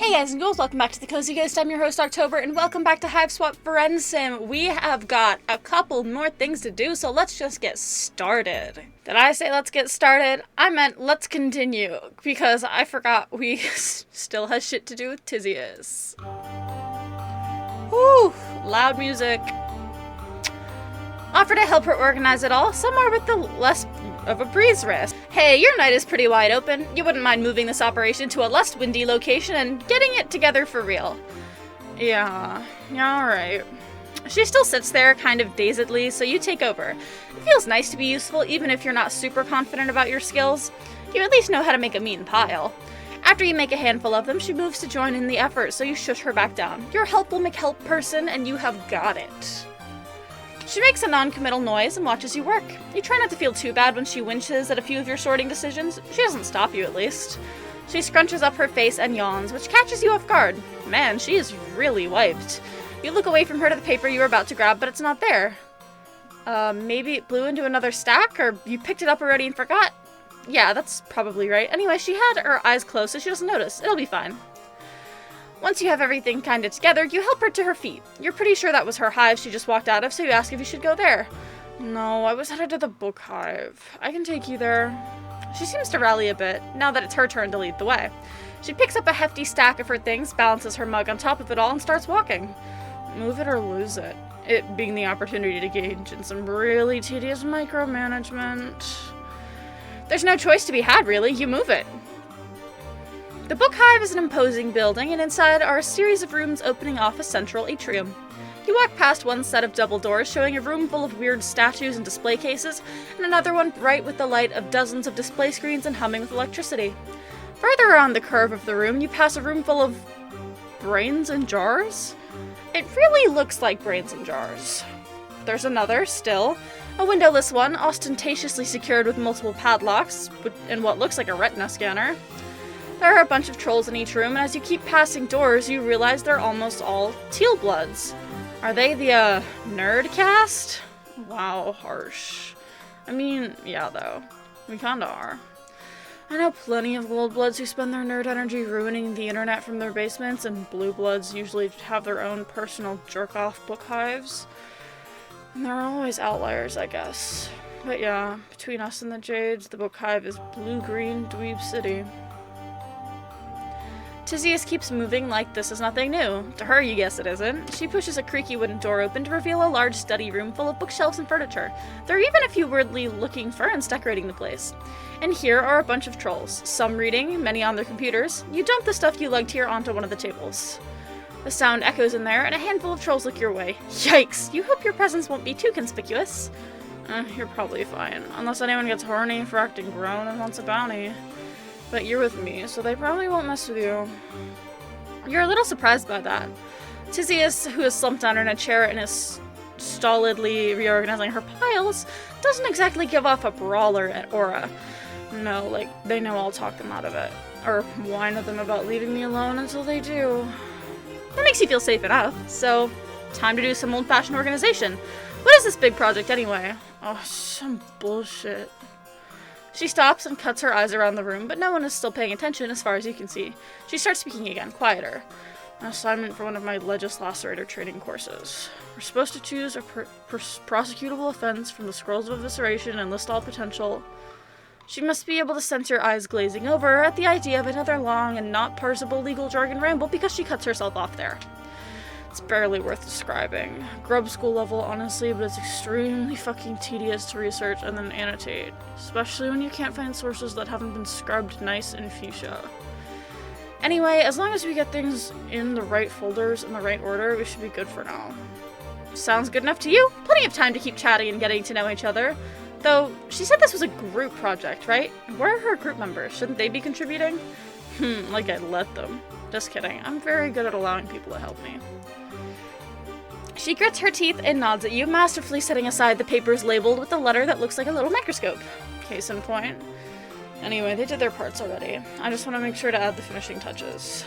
Hey guys and girls, welcome back to the Cozy Ghost. I'm your host October, and welcome back to Hiveswap Friendsim. We have got a couple more things to do, so let's just get started. Did I say let's get started? I meant let's continue, because I forgot we still has shit to do with Tizius. Whew, loud music. Offer to help her organize it all, somewhere with the less of a breeze risk. Hey, your night is pretty wide open. You wouldn't mind moving this operation to a less windy location and getting it together for real. Yeah, alright. She still sits there, kind of dazedly, so you take over. It feels nice to be useful, even if you're not super confident about your skills. You at least know how to make a mean pile. After you make a handful of them, she moves to join in the effort, so you shush her back down. Your help will make help person, and you have got it. She makes a non-committal noise and watches you work. You try not to feel too bad when she winches at a few of your sorting decisions. She doesn't stop you, at least. She scrunches up her face and yawns, which catches you off guard. Man, she is really wiped. You look away from her to the paper you were about to grab, but it's not there. Maybe it blew into another stack, or you picked it up already and forgot? Yeah, that's probably right. Anyway, she had her eyes closed, so she doesn't notice. It'll be fine. Once you have everything kind of together, you help her to her feet. You're pretty sure that was her hive she just walked out of, so you ask if you should go there. No, I was headed to the book hive. I can take you there. She seems to rally a bit, now that it's her turn to lead the way. She picks up a hefty stack of her things, balances her mug on top of it all, and starts walking. Move it or lose it. It being the opportunity to engage in some really tedious micromanagement. There's no choice to be had, really. You move it. The Book Hive is an imposing building, and inside are a series of rooms opening off a central atrium. You walk past one set of double doors showing a room full of weird statues and display cases, and another one bright with the light of dozens of display screens and humming with electricity. Further around the curve of the room, you pass a room full of brains in jars? It really looks like brains in jars. There's another, still, a windowless one, ostentatiously secured with multiple padlocks, and what looks like a retina scanner. There are a bunch of trolls in each room, and as you keep passing doors, you realize they're almost all teal bloods. Are they the, nerd cast? Wow, harsh. I mean, yeah, though. We kinda are. I know plenty of gold bloods who spend their nerd energy ruining the internet from their basements, and blue bloods usually have their own personal jerk-off book hives. And there are always outliers, I guess. But yeah, between us and the Jades, the book hive is blue-green dweeb city. Tizius keeps moving like this is nothing new. To her, you guess it isn't. She pushes a creaky wooden door open to reveal a large study room full of bookshelves and furniture. There are even a few weirdly looking ferns decorating the place. And here are a bunch of trolls, some reading, many on their computers. You dump the stuff you lugged here onto one of the tables. The sound echoes in there, and a handful of trolls look your way. Yikes! You hope your presence won't be too conspicuous. You're probably fine, unless anyone gets horny for acting grown and wants a bounty. But you're with me, so they probably won't mess with you. You're a little surprised by that. Tizius, who is slumped down in a chair and is stolidly reorganizing her piles, doesn't exactly give off a brawler aura. No, like, they know I'll talk them out of it. Or whine at them about leaving me alone until they do. That makes you feel safe enough, so time to do some old-fashioned organization. What is this big project anyway? Oh, some bullshit. She stops and cuts her eyes around the room, but no one is still paying attention as far as you can see. She starts speaking again, quieter. An assignment for one of my legislator training courses. We're supposed to choose a prosecutable offense from the scrolls of evisceration and list all potential. She must be able to sense your eyes glazing over at the idea of another long and not parsable legal jargon ramble because she cuts herself off there. It's barely worth describing. Grub school level, honestly, but it's extremely fucking tedious to research and then annotate. Especially when you can't find sources that haven't been scrubbed nice in fuchsia. Anyway, as long as we get things in the right folders in the right order, we should be good for now. Sounds good enough to you? Plenty of time to keep chatting and getting to know each other. Though, she said this was a group project, right? Where are her group members? Shouldn't they be contributing? Like I'd let them. Just kidding. I'm very good at allowing people to help me. She grits her teeth and nods at you, masterfully setting aside the papers labeled with a letter that looks like a little microscope. Case in point. Anyway, they did their parts already. I just want to make sure to add the finishing touches.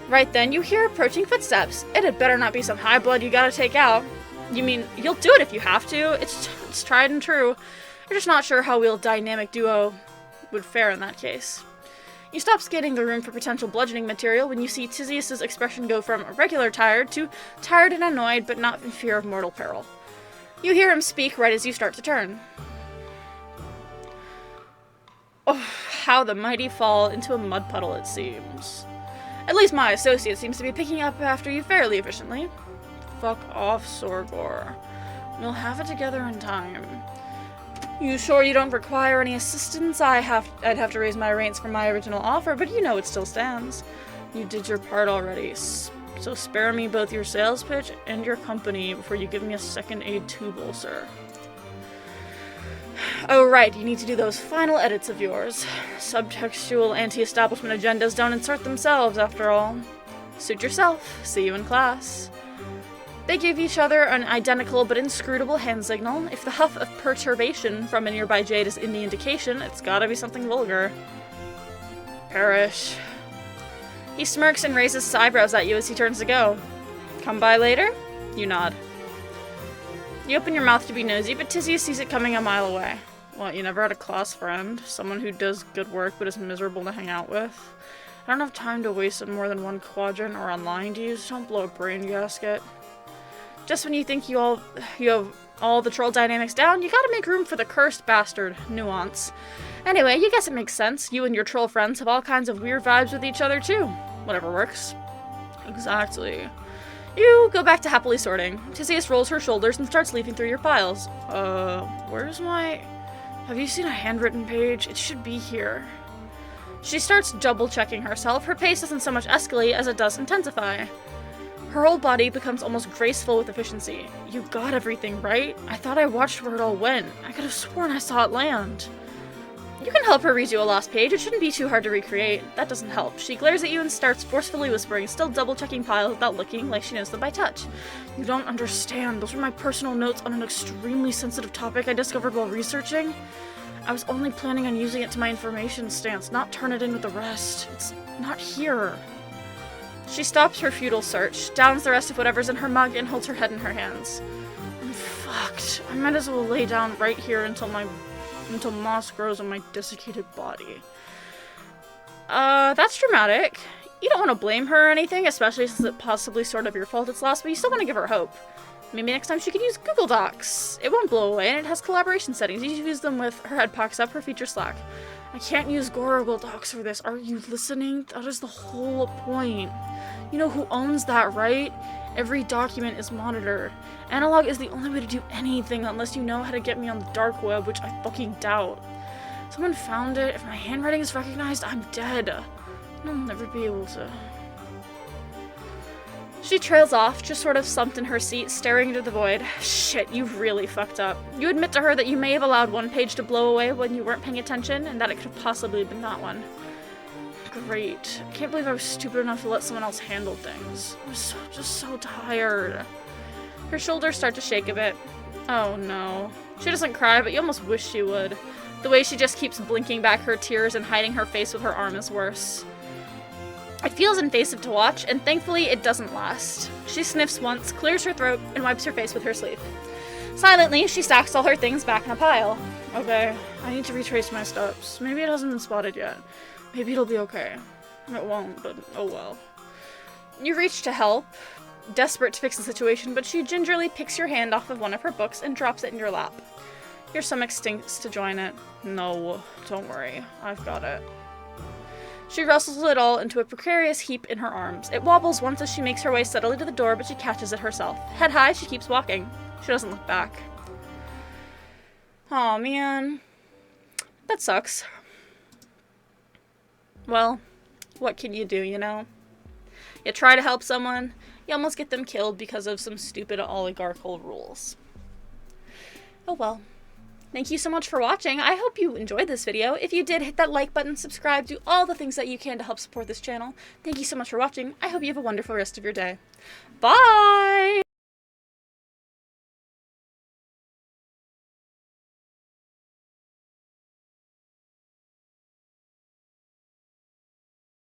Right then, you hear approaching footsteps. It had better not be some high blood you gotta take out. You mean, you'll do it if you have to. It's tried and true. You're just not sure how we'll dynamic duo would fare in that case. You stop scanning the room for potential bludgeoning material when you see Tizius's expression go from regular tired to tired and annoyed, but not in fear of mortal peril. You hear him speak right as you start to turn. Oh, how the mighty fall into a mud puddle it seems. At least my associate seems to be picking up after you fairly efficiently. Fuck off, Sorgor. We'll have it together in time. You sure you don't require any assistance? I'd have to raise my rates from my original offer, but you know it still stands. You did your part already, so spare me both your sales pitch and your company before you give me a second aid tubal, sir. Oh right, you need to do those final edits of yours. Subtextual anti-establishment agendas don't insert themselves, after all. Suit yourself. See you in class. They give each other an identical but inscrutable hand signal. If the huff of perturbation from a nearby jade is any indication, it's gotta be something vulgar. Perish. He smirks and raises his eyebrows at you as he turns to go. Come by later? You nod. You open your mouth to be nosy, but Tizius sees it coming a mile away. What, you never had a class friend? Someone who does good work but is miserable to hang out with? I don't have time to waste on more than one quadrant or on lying to you, so don't blow a brain gasket. Just when you think you have all the troll dynamics down, you gotta make room for the cursed bastard nuance. Anyway, you guess it makes sense. You and your troll friends have all kinds of weird vibes with each other too. Whatever works. Exactly. You go back to happily sorting. Tizius rolls her shoulders and starts leafing through your piles. Where's my... Have you seen a handwritten page? It should be here. She starts double-checking herself. Her pace doesn't so much escalate as it does intensify. Her whole body becomes almost graceful with efficiency. You got everything, right? I thought I watched where it all went. I could have sworn I saw it land. You can help her redo a lost page. It shouldn't be too hard to recreate. That doesn't help. She glares at you and starts forcefully whispering, still double-checking piles without looking, like she knows them by touch. You don't understand. Those are my personal notes on an extremely sensitive topic I discovered while researching. I was only planning on using it to my information stance, not turn it in with the rest. It's not here. She stops her futile search, downs the rest of whatever's in her mug, and holds her head in her hands. I'm fucked. I might as well lay down right here until moss grows on my desiccated body. That's dramatic. You don't want to blame her or anything, especially since it's possibly sort of your fault it's lost, but you still want to give her hope. Maybe next time she could use Google Docs. It won't blow away, and it has collaboration settings. You use them with her head pocks up, her feature slack. I can't use Google Docs for this. Are you listening? That is the whole point. You know who owns that, right? Every document is monitored. Analog is the only way to do anything unless you know how to get me on the dark web, which I fucking doubt. Someone found it. If my handwriting is recognized, I'm dead. I'll never be able to. She trails off, just sort of slumped in her seat, staring into the void. Shit, you really fucked up. You admit to her that you may have allowed one page to blow away when you weren't paying attention, and that it could have possibly been that one. Great. I can't believe I was stupid enough to let someone else handle things. I'm just so tired. Her shoulders start to shake a bit. Oh no. She doesn't cry, but you almost wish she would. The way she just keeps blinking back her tears and hiding her face with her arm is worse. It feels invasive to watch, and thankfully it doesn't last. She sniffs once, clears her throat, and wipes her face with her sleeve. Silently, she stacks all her things back in a pile. Okay, I need to retrace my steps. Maybe it hasn't been spotted yet. Maybe it'll be okay. It won't, but oh well. You reach to help, desperate to fix the situation, but she gingerly picks your hand off of one of her books and drops it in your lap. Your stomach stinks to join it. No, don't worry. I've got it. She rustles it all into a precarious heap in her arms. It wobbles once as she makes her way steadily to the door, but she catches it herself. Head high, she keeps walking. She doesn't look back. Aw, man. That sucks. Well, what can you do, you know? You try to help someone, you almost get them killed because of some stupid oligarchical rules. Oh well. Thank you so much for watching. I hope you enjoyed this video. If you did, hit that like button, subscribe, do all the things that you can to help support this channel. Thank you so much for watching. I hope you have a wonderful rest of your day. Bye!